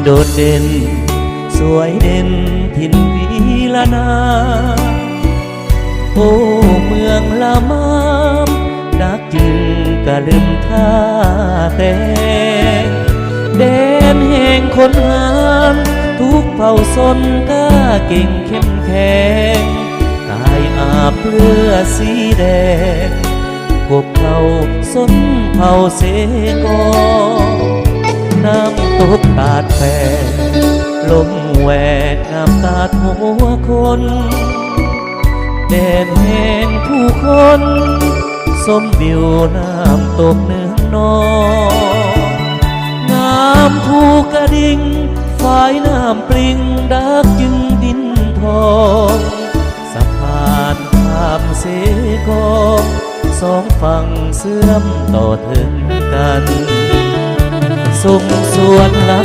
โดดเด่นสวยเด่นถิ่นวีละนาโอ้เมืองละมามดักจึงกะลืมท่าแต่แดนแห่งคนงามทุกเผ่าชนกล้าเก่งเข้มแข็งกายอาบเลือดสีแดงกบเผ่าสนเผ่าเสกอน้ำตกตาดแฝงลมแหวกน้ำตาดหัวคนแดนแห่งผู้คนสมวิวน้ำตกเนื้อนองงามภูกระดิ่งฝ่ายน้ำปริงดักจึงดินทองสะพานข้ามเสกองสองฝั่งเสื่อมต่อถึงกันส่งสวนลั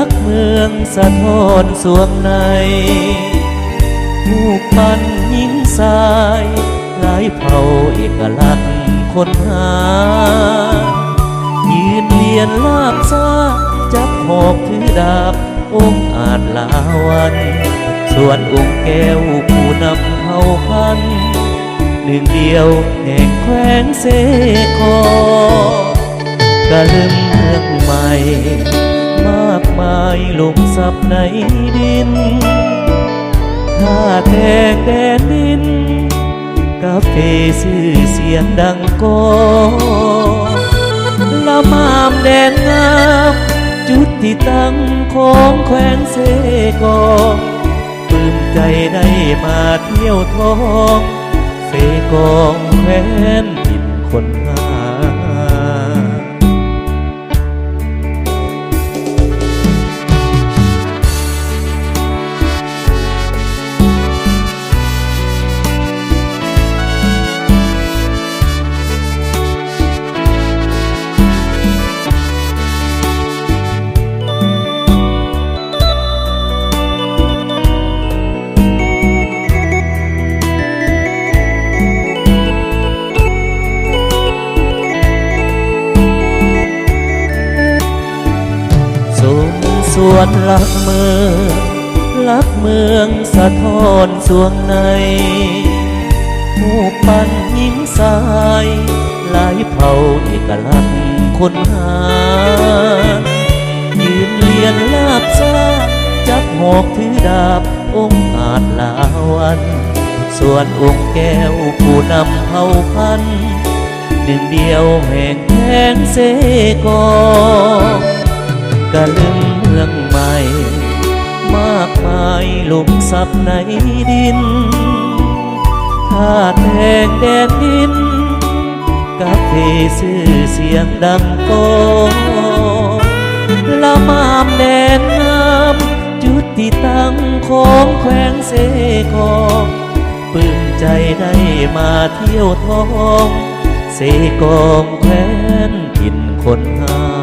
กเมืองสะท้อนสวงในผู้ปั้นหญิงสายหลายเผ่าเอกลักษณ์คนหายืนเรียนลาบซาจับหอกถือดาบองค์อาจลาวันส่วนองค์แก้วผู้นำเผ่าพันธุ์หนึ่งเดียวแห่งแคว้นเสกอกะลืมเมืองใหม่มากมายหลุมสับในดินท่าแตกแดนดินกาเฟชื่อเสียงดังโกละมามแดนงามจุดที่ตั้งของแคว้นเสกองปลื้มใจได้มาเที่ยวท้องเสกองแคว้นถิ่นคนหาสวนลักเมืองสะท้อนสวงในผู้ปั้นหญิงสายหลายเผ่าเอกลักษณ์คนหายืนเรียนลาบซาจับหอกถือดาบองค์อาจลาวันส่วนองค์แก้วผู้นำเผ่าพันธุ์หนึ่งเดียวแห่งแคว้นเสกอกะลืมเมืองใหม่มากมายหลุมสับในดินท่าแตกแดนดินกาเฟชื่อเสียงดังโกละมามแดนน้ำจุดที่ตั้งของแคว้นเสกองปลื้มใจได้มาเที่ยวท้องเสกองแคว้นถิ่นคนหา